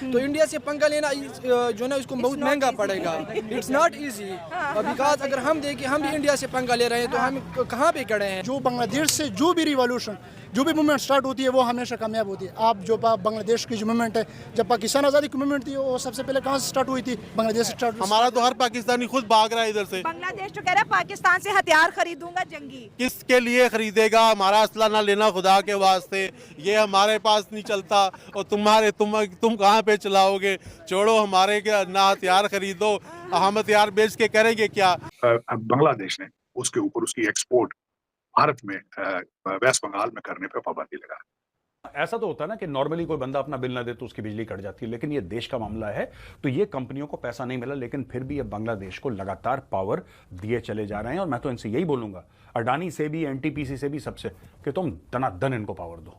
तो इंडिया से पंगा लेना जो ना इसको बहुत महंगा पड़ेगा। इट्स नॉट इजी बिकॉज अगर हम देखें हम भी इंडिया से पंगा ले रहे हैं तो हम कहाँ पे खड़े हैं। जो बांग्लादेश से जो भी रिवॉल्यूशन जो भी मूवमेंट स्टार्ट होती है वो हमेशा कामयाब होती है। आप जो बांग्लादेश की जो मूवमेंट है, जब पाकिस्तान आज़ादी की मूवमेंट थी वो सबसे पहले कहाँ से स्टार्ट हुई थी? बांग्लादेश से स्टार्ट। हमारा तो हर पाकिस्तानी खुद भाग रहा है इधर से। बांग्लादेश तो कह रहा है पाकिस्तान से हथियार खरीदूंगा जंगी। किसके लिए खरीदेगा? हमारा असला ना लेना खुदा के वास्ते, ये हमारे पास नहीं चलता और तुम कहाँ पे चलाओगे? छोड़ो हमारे के ना हथियार खरीदो, हम हथियार बेच के करेंगे क्या? बांग्लादेश ने उसके ऊपर उसकी एक्सपोर्ट भारत में वेस्ट बंगाल में करने पे पाबंदी लगा। ऐसा तो होता है ना कि नॉर्मली कोई बंदा अपना बिल ना दे तो उसकी बिजली कट जाती है, लेकिन ये देश का मामला है तो ये कंपनियों को पैसा नहीं मिला, लेकिन फिर भी ये बांग्लादेश को लगातार पावर दिए चले जा रहे हैं। और मैं तो इनसे यही बोलूंगा, अडानी से भी, एनटीपीसी से भी, सबसे, कि तुम दनादन इनको पावर दो।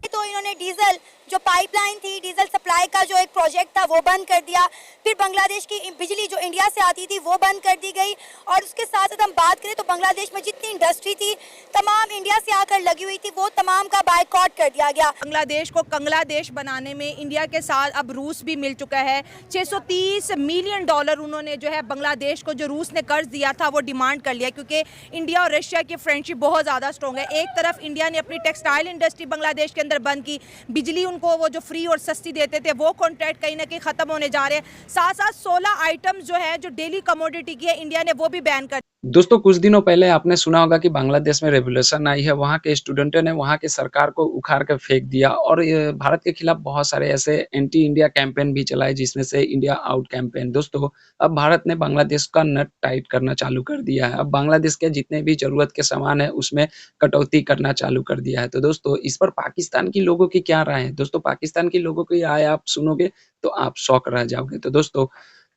तो इन्होंने डीजल जो पाइपलाइन थी, डीजल सप्लाई का जो एक प्रोजेक्ट था वो बंद कर दिया। फिर बांग्लादेश की बिजली जो इंडिया से आती थी वो बंद कर दी गई। और उसके साथ साथ हम बात करें तो बांग्लादेश में जितनी इंडस्ट्री थी तमाम इंडिया से आकर लगी हुई थी, वो तमाम का बायकॉट कर दिया गया। बांग्लादेश को कंगला देश बनाने में इंडिया के साथ अब रूस भी मिल चुका है। 630 मिलियन डॉलर उन्होंने जो है बांग्लादेश को, जो रूस ने कर्ज दिया था, वो डिमांड कर लिया, क्योंकि इंडिया और रशिया की फ्रेंडशिप बहुत ज़्यादा स्ट्रॉन्ग है। एक तरफ इंडिया ने अपनी टेक्सटाइल इंडस्ट्री बांग्लादेश के अंदर बंद की, बिजली उनको वो जो फ्री और सस्ती देते थे वो कॉन्ट्रैक्ट कहीं ना कहीं खत्म होने जा रहे हैं। साथ साथ 16 आइटम्स जो है जो डेली कमोडिटी की है इंडिया ने वो भी बैन कर। दोस्तों, कुछ दिनों पहले आपने सुना होगा कि बांग्लादेश में रेवोल्यूशन आई है। वहाँ के स्टूडेंटों ने वहाँ की सरकार को उखाड़ कर फेंक दिया और भारत के खिलाफ बहुत सारे ऐसे एंटी इंडिया कैंपेन भी चलाए, जिसमें से इंडिया आउट कैंपेन। दोस्तों, अब भारत ने बांग्लादेश का नट टाइट करना चालू कर दिया है। अब बांग्लादेश के जितने भी जरूरत के सामान है उसमें कटौती करना चालू कर दिया है। तो दोस्तों, इस पर पाकिस्तान की लोगों की क्या राय है? दोस्तों, पाकिस्तान के लोगों की राय आप सुनोगे तो आप शॉक रह जाओगे। तो दोस्तों,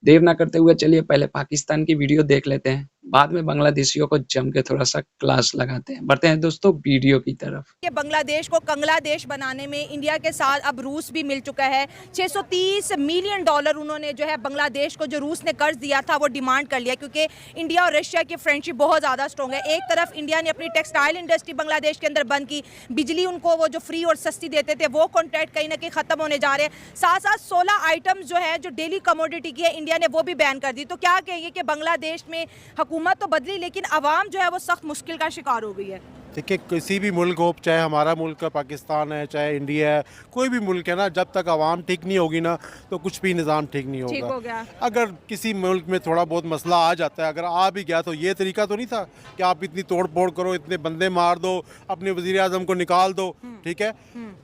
देर ना करते हुए चलिए पहले पाकिस्तान की वीडियो देख लेते हैं, बाद में बांग्लादेशियों को जम के थोड़ा सा क्लास लगाते हैं। बढ़ते हैं दोस्तों वीडियो की तरफ। कि बांग्लादेश को कंगला देश बनाने में इंडिया के साथ अब रूस भी मिल चुका है। 630 मिलियन डॉलर उन्होंने जो है बांग्लादेश को, जो रूस ने कर्ज दिया था, वो डिमांड कर लिया, क्योंकि इंडिया और रशिया की फ्रेंडशिप बहुत ज़्यादा स्ट्रॉन्ग है। एक तरफ इंडिया ने अपनी टेक्सटाइल इंडस्ट्री बांग्लादेश के अंदर बंद की, बिजली उनको वो जो फ्री और सस्ती देते थे वो कॉन्ट्रैक्ट कहीं ना कहीं खत्म होने जा रहे हैं। साथ साथ 16 आइटम्स जो है जो डेली कमोडिटी की है इंडिया ने वो भी बैन कर दी। तो क्या कहेंगे कि बांग्लादेश में हुकूमत तो बदली, लेकिन आवाम जो है वो सख्त मुश्किल का शिकार हो गई है। देखिए, किसी भी मुल्क हो, चाहे हमारा मुल्क है पाकिस्तान है, चाहे इंडिया है, कोई भी मुल्क है ना, जब तक आवाम ठीक नहीं होगी ना तो कुछ भी निज़ाम ठीक नहीं ठीक हो होगा। गया। अगर किसी मुल्क में थोड़ा बहुत मसला आ जाता है, अगर आ भी गया तो ये तरीका तो नहीं था कि आप इतनी तोड़ फोड़ करो, इतने बंदे मार दो, अपने वज़ीर आज़म को निकाल दो, ठीक है।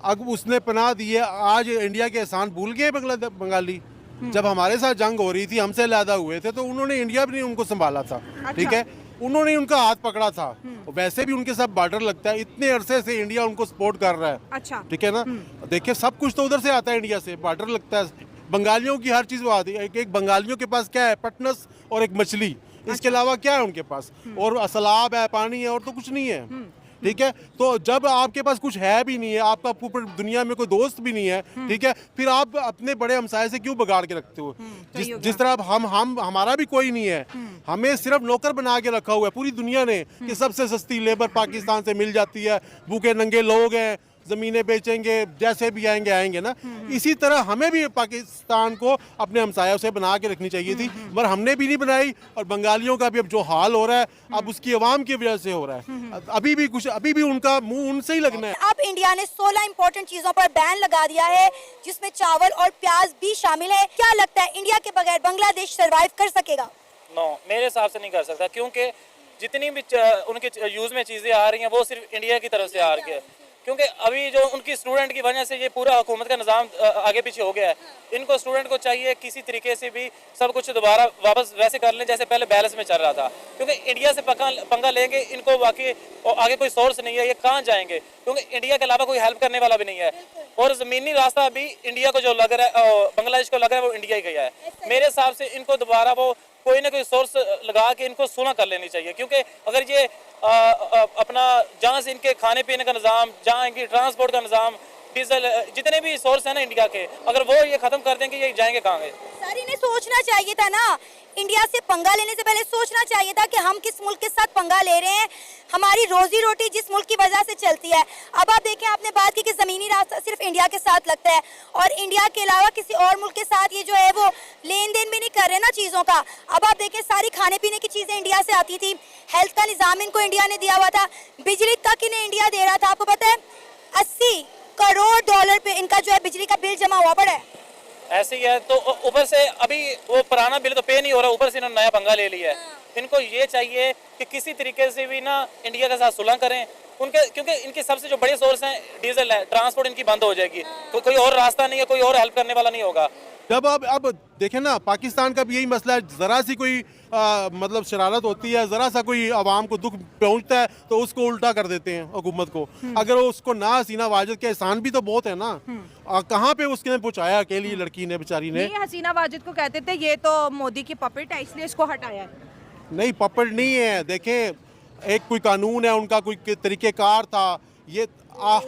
अब उसने पनाह दी है, आज इंडिया के एहसान भूल गए बंगाली। जब हमारे साथ जंग हो रही थी, हमसे अलहदा हुए थे, तो उन्होंने इंडिया भी नहीं उनको संभाला था, ठीक है, उन्होंने उनका हाथ पकड़ा था। वैसे भी उनके साथ बॉर्डर लगता है, इतने अरसे से इंडिया उनको सपोर्ट कर रहा है, अच्छा, ठीक है ना। देखिए, सब कुछ तो उधर से आता है, इंडिया से बॉर्डर लगता है, बंगालियों की हर चीज़ वो आती है। एक बंगालियों के पास क्या है? पटनस और एक मछली, इसके अलावा क्या है उनके पास? और सलाब है, पानी है, और तो कुछ नहीं है, ठीक है। तो जब आपके पास कुछ है भी नहीं है, आपका ऊपर दुनिया में कोई दोस्त भी नहीं है, ठीक है, फिर आप अपने बड़े हमसाये से क्यों बगाड़ के रखते हो? जिस तरह अब हमारा भी कोई नहीं है, हमें सिर्फ नौकर बना के रखा हुआ है पूरी दुनिया ने कि सबसे सस्ती लेबर पाकिस्तान से मिल जाती है, भूखे नंगे लोग हैं, ज़मीनें बेचेंगे, जैसे भी आएंगे ना। इसी तरह हमें भी पाकिस्तान को अपने हमसायों से बना के रखनी चाहिए थी, मगर हमने भी नहीं बनाई। और बंगालियों का भी अब जो हाल हो रहा है, अब उसकी आवाम की वजह से हो रहा है। अभी भी उनका मुंह उनसे ही लगना है। अब इंडिया ने 16 इंपॉर्टेंट चीजों पर बैन लगा दिया है, जिसमें चावल और प्याज भी शामिल है। क्या लगता है, इंडिया के बगैर बांग्लादेश सरवाइव कर सकेगा? नो, मेरे हिसाब से नहीं कर सकता, क्योंकि जितनी भी उनके यूज में चीजें आ रही हैं वो सिर्फ इंडिया की तरफ से आ रही है। क्योंकि अभी जो उनकी स्टूडेंट की वजह से ये पूरा हुकूमत का निज़ाम आगे पीछे हो गया है। इनको स्टूडेंट को चाहिए किसी तरीके से भी सब कुछ दोबारा वापस वैसे कर लें जैसे पहले बैलेंस में चल रहा था, क्योंकि इंडिया से पंगा लेंगे, इनको बाकी आगे कोई सोर्स नहीं है, ये कहाँ जाएंगे? क्योंकि इंडिया के अलावा कोई हेल्प करने वाला भी नहीं है। और ज़मीनी रास्ता भी इंडिया को जो लग रहा है, बांग्लादेश को लग रहा है, वो इंडिया ही गया है। मेरे हिसाब से इनको दोबारा वो कोई ना कोई सोर्स लगा के इनको सुलह कर लेनी चाहिए, क्योंकि अगर ये अपना जहाँ से इनके खाने पीने का निज़ाम, जहाँ इनकी ट्रांसपोर्ट का निज़ाम, डीजल, जितने भी सोर्स हैं ना इंडिया के, अगर वो ये ख़त्म कर देंगे, ये जाएंगे कहाँ? सर, इन्हें सोचना चाहिए था ना इंडिया से पंगा लेने से पहले सोचना चाहिए था कि हम किस मुल्क के साथ पंगा ले रहे हैं। हमारी रोजी रोटी जिस मुल्क की वजह से चलती है। अब आप देखें, आपने बात की कि ज़मीनी रास्ता सिर्फ इंडिया के साथ लगता है और इंडिया के अलावा किसी और मुल्क के साथ ये जो है वो लेन देन भी नहीं कर रहे ना चीज़ों का। अब आप देखें, सारी खाने पीने की चीज़ें इंडिया से आती थी, हेल्थ का निज़ाम इनको इंडिया ने दिया हुआ था, बिजली तक इन्हें इंडिया दे रहा था। आपको पता है 80 करोड़ डॉलर पे इनका जो है बिजली का बिल जमा हुआ पड़ा है। ऐसे ही है, तो ऊपर से अभी वो पुराना बिल तो पे नहीं हो रहा, ऊपर से इन्होंने नया पंगा ले लिया है। इनको ये चाहिए कि किसी तरीके से भी ना इंडिया के साथ सुलह करें उनके, क्योंकि इनके सबसे जो बड़े सोर्स हैं डीजल है, ट्रांसपोर्ट इनकी बंद हो जाएगी, कोई और रास्ता नहीं है, कोई और हेल्प करने वाला नहीं होगा। जब अब देखें ना, पाकिस्तान का भी यही मसला है, ज़रा सी कोई मतलब शरारत होती है, ज़रा सा कोई आवाम को दुख पहुंचता है तो उसको उल्टा कर देते हैं हुकूमत को। अगर वो उसको ना हसीना वाजिद के एहसान भी तो बहुत है ना, कहाँ पे उसने पहुँचाया अकेली लड़की ने, बेचारी ने। नहीं, हसीना वाजिद को कहते थे ये तो मोदी की पपेट है इसलिए इसको हटाया है। नहीं, पपड़ नहीं है। देखें, एक कोई कानून है, उनका कोई तरीक़ेकार था। ये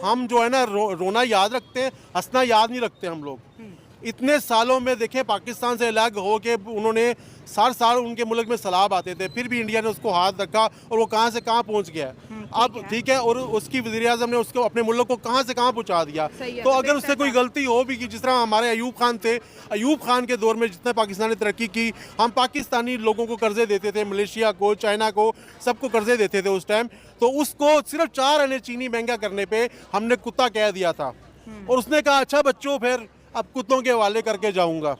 हम जो है ना रोना याद रखते हैं, हंसना याद नहीं रखते हम लोग। इतने सालों में देखें, पाकिस्तान से अलग हो के उन्होंने साल उनके मुल्क में सैलाब आते थे, फिर भी इंडिया ने उसको हाथ रखा और वो कहाँ से कहाँ पहुँच गया है। अब ठीक है, और उसकी वज़ीर आज़म ने उसको अपने मुल्क को कहाँ से कहाँ पहुँचा दिया। तो अगर उससे कोई गलती हो भी कि जिस तरह हमारे अयूब खान थे, अयूब खान के दौर में जितने पाकिस्तान ने तरक्की की, हम पाकिस्तानी लोगों को कर्जे देते थे, मलेशिया को, चाइना को, सबको कर्जे देते थे उस टाइम। तो उसको सिर्फ 4 आने चीनी महंगा करने पे हमने कुत्ता कह दिया था और उसने कहा अच्छा बच्चों, फिर अब कुत्तों के हवाले करके जाऊंगा।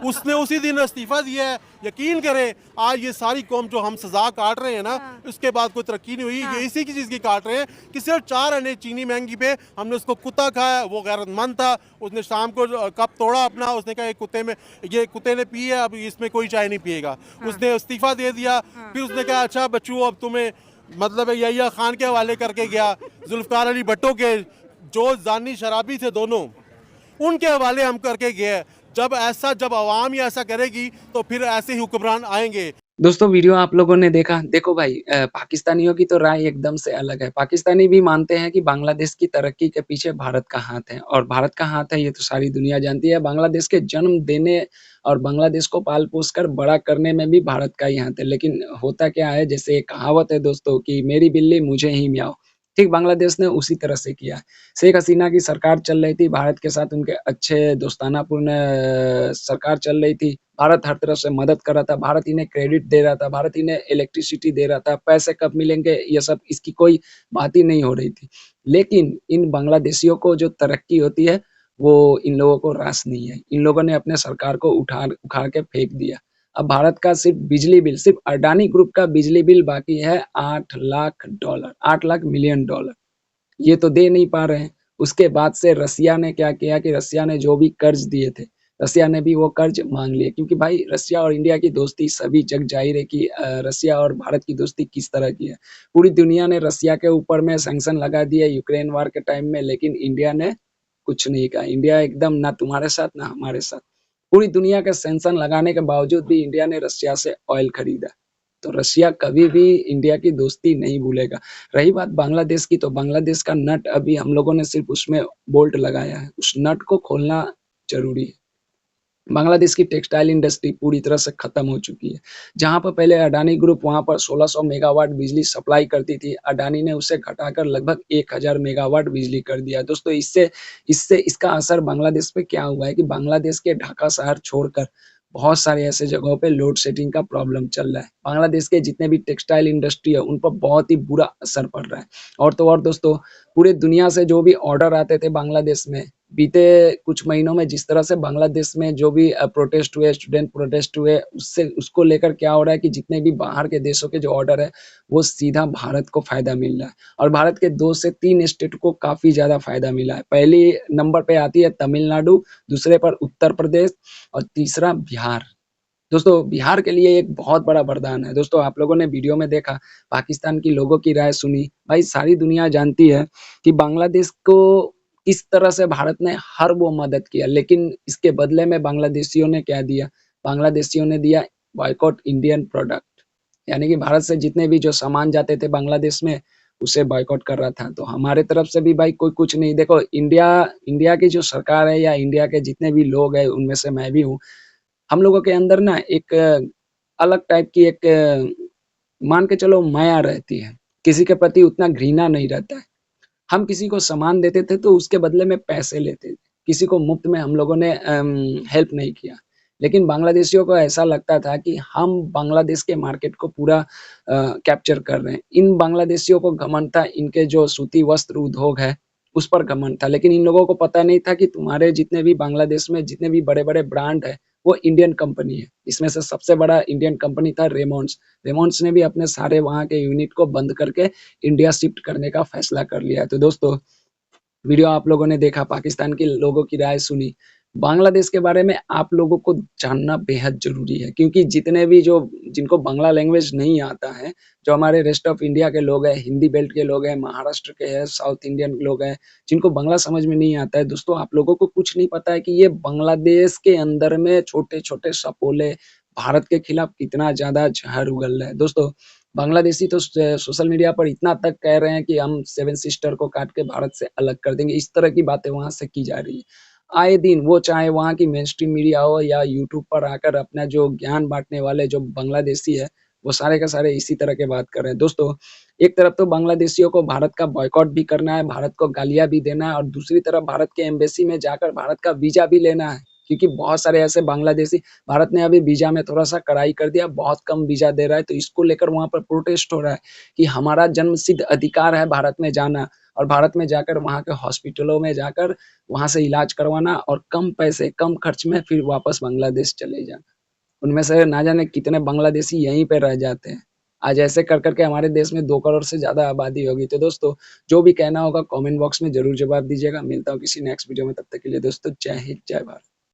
उसने उसी दिन इस्तीफा दिया है। यकीन करें, आज ये सारी कौम जो हम सजा काट रहे हैं ना, उसके बाद कोई तरक्की नहीं हुई। ये इसी की चीज़ की काट रहे हैं कि सिर्फ 4 आने चीनी महंगी पे हमने उसको कुत्ता खाया। वो गैरतमंद था, उसने शाम को कप तोड़ा अपना, उसने कहा ये कुत्ते ने पी है, अब इसमें कोई चाय नहीं पिएगा। उसने इस्तीफा दे दिया। फिर उसने कहा अच्छा बच्चों, अब तुम्हें मतलब यहिया खान के हवाले करके गया। जुल्फ़िकार अली भट्टो के जो जानी शराबी थे दोनों, उनके हवाले हम करके गए। जब आवाम ही ऐसा करेगी तो फिर ऐसे ही हुक्मरान आएंगे। दोस्तों वीडियो आप लोगों ने देखा। देखो भाई, पाकिस्तानियों की तो राय एकदम से अलग है। पाकिस्तानी भी मानते हैं कि बांग्लादेश की तरक्की के पीछे भारत का हाथ है, और भारत का हाथ है ये तो सारी दुनिया जानती है। बांग्लादेश के जन्म देने और बांग्लादेश को पाल पोस कर बड़ा करने में भी भारत का ही हाथ है। लेकिन होता क्या है, जैसे एक कहावत है दोस्तों कि मेरी बिल्ली मुझे ही म्याऊं, ठीक बांग्लादेश ने उसी तरह से किया है। शेख हसीना की सरकार चल रही थी, भारत के साथ उनके अच्छे दोस्तानापूर्ण सरकार चल रही थी। भारत हर तरफ से मदद कर रहा था, भारत इन्हें क्रेडिट दे रहा था, भारत इन्हें इलेक्ट्रिसिटी दे रहा था, पैसे कब मिलेंगे ये सब इसकी कोई बात ही नहीं हो रही थी। लेकिन इन बांग्लादेशियों को जो तरक्की होती है वो इन लोगों को रास नहीं है। इन लोगों ने अपने सरकार को उखाड़ के फेंक दिया। अब भारत का सिर्फ बिजली बिल, सिर्फ अडानी ग्रुप का बिजली बिल बाकी है $8 लाख, $8 लाख मिलियन। ये तो दे नहीं पा रहे हैं। उसके बाद से रसिया ने क्या किया कि रसिया ने जो भी कर्ज दिए थे, रसिया ने भी वो कर्ज मांग लिए, क्योंकि भाई रसिया और इंडिया की दोस्ती सभी जग जाहिर है कि रसिया और भारत की दोस्ती किस तरह की है। पूरी दुनिया ने रसिया के ऊपर में सैंक्शन लगा दिए यूक्रेन वार के टाइम में, लेकिन इंडिया ने कुछ नहीं कहा। इंडिया एकदम ना तुम्हारे साथ ना हमारे साथ। पूरी दुनिया के सैंक्शन लगाने के बावजूद भी इंडिया ने रसिया से ऑयल खरीदा। तो रसिया कभी भी इंडिया की दोस्ती नहीं भूलेगा। रही बात बांग्लादेश की, तो बांग्लादेश का नट अभी हम लोगों ने सिर्फ उसमें बोल्ट लगाया है, उस नट को खोलना जरूरी है। बांग्लादेश की टेक्सटाइल इंडस्ट्री पूरी तरह से खत्म हो चुकी है। जहां पर पहले अडानी ग्रुप वहां पर 1600 मेगावाट बिजली सप्लाई करती थी, अडानी ने उसे घटाकर लगभग 1000 मेगावाट बिजली कर दिया। दोस्तों इसका असर बांग्लादेश पे क्या हुआ है कि बांग्लादेश के ढाका शहर छोड़कर बहुत सारे ऐसे जगहों पे लोड शेडिंग का प्रॉब्लम चल रहा है। बांग्लादेश के जितने भी टेक्सटाइल इंडस्ट्री है उन पर बहुत ही बुरा असर पड़ रहा है। और तो और दोस्तों, पूरे दुनिया से जो भी ऑर्डर आते थे बांग्लादेश में, बीते कुछ महीनों में जिस तरह से बांग्लादेश में जो भी प्रोटेस्ट हुए, स्टूडेंट प्रोटेस्ट हुए, उसको लेकर क्या हो रहा है कि जितने भी बाहर के देशों के जो ऑर्डर है वो सीधा भारत को फायदा मिल रहा है। और भारत के 2 से 3 स्टेट को काफी ज्यादा फायदा मिला है। पहली नंबर पे आती है तमिलनाडु, दूसरे पर उत्तर प्रदेश और तीसरा बिहार। दोस्तों बिहार के लिए एक बहुत बड़ा वरदान है। दोस्तों आप लोगों ने वीडियो में देखा, पाकिस्तान की लोगों की राय सुनी। भाई सारी दुनिया जानती है कि बांग्लादेश को किस तरह से भारत ने हर वो मदद किया, लेकिन इसके बदले में बांग्लादेशियों ने क्या दिया? बांग्लादेशियों ने दिया बॉयकॉट इंडियन प्रोडक्ट, यानी कि भारत से जितने भी जो सामान जाते थे बांग्लादेश में उसे बॉयकॉट कर रहा था। तो हमारे तरफ से भी भाई कोई कुछ नहीं। देखो इंडिया की जो सरकार है या इंडिया के जितने भी लोग हैं, उनमें से मैं भी हूँ, हम लोगों के अंदर ना एक अलग टाइप की एक मान के चलो माया रहती है, किसी के प्रति उतना घृणा नहीं रहता है। हम किसी को सामान देते थे तो उसके बदले में पैसे लेते थे, किसी को मुफ्त में हम लोगों ने हेल्प नहीं किया। लेकिन बांग्लादेशियों को ऐसा लगता था कि हम बांग्लादेश के मार्केट को पूरा कैप्चर कर रहे हैं। इन बांग्लादेशियों को घमंड था, इनके जो सूती वस्त्र उद्योग है उस पर घमंड था, लेकिन इन लोगों को पता नहीं था कि तुम्हारे जितने भी बांग्लादेश में जितने भी बड़े-बड़े ब्रांड है वो इंडियन कंपनी है। इसमें से सबसे बड़ा इंडियन कंपनी था रेमंड्स। रेमंड्स ने भी अपने सारे वहाँ के यूनिट को बंद करके इंडिया शिफ्ट करने का फैसला कर लिया है। तो दोस्तों, वीडियो आप लोगों ने देखा, पाकिस्तान के लोगों की राय सुनी। बांग्लादेश के बारे में आप लोगों को जानना बेहद ज़रूरी है, क्योंकि जितने भी जिनको बांग्ला लैंग्वेज नहीं आता है, जो हमारे रेस्ट ऑफ इंडिया के लोग हैं, हिंदी बेल्ट के लोग हैं, महाराष्ट्र के हैं, साउथ इंडियन लोग हैं, जिनको बांग्ला समझ में नहीं आता है, दोस्तों आप लोगों को कुछ नहीं पता है कि ये बांग्लादेश के अंदर में छोटे-छोटे सपोले भारत के खिलाफ कितना ज़्यादा ज़हर उगल रहे हैं। दोस्तों, बांग्लादेशी तो सोशल मीडिया पर इतना तक कह रहे हैं कि हम 7 सिस्टर को काट के भारत से अलग कर देंगे, इस तरह की बातें वहाँ से की जा रही है। आए दिन वो चाहे वहाँ की मेनस्ट्रीम मीडिया हो या यूट्यूब पर आकर अपना जो ज्ञान बाँटने वाले जो बांग्लादेशी है, वो सारे के सारे इसी तरह के बात कर रहे हैं। दोस्तों, एक तरफ तो बांग्लादेशियों को भारत का बॉयकॉट भी करना है, भारत को गालियाँ भी देना है और दूसरी तरफ भारत के एम्बेसी में जाकर भारत का वीज़ा भी लेना है, क्योंकि बहुत सारे ऐसे बांग्लादेशी, भारत ने अभी वीज़ा में थोड़ा-सा कड़ाई कर दिया, बहुत कम वीज़ा दे रहा है, तो इसको लेकर वहाँ पर प्रोटेस्ट हो रहा है कि हमारा जन्मसिद्ध अधिकार है भारत में जाना और भारत में जाकर वहाँ के हॉस्पिटलों में जाकर वहाँ से इलाज करवाना और कम पैसे, कम खर्च में फिर वापस बांग्लादेश चले जाना। उनमें से ना जाने कितने बांग्लादेशी यहीं पे रह जाते हैं। आज ऐसे कर के हमारे देश में 2 करोड़ से ज़्यादा आबादी होगी। तो दोस्तों, जो भी कहना होगा कमेंट बॉक्स में ज़रूर जवाब दीजिएगा। मिलता हूँ किसी नेक्स्ट वीडियो में, तब तक के लिए दोस्तों जय हिंद, जय भारत।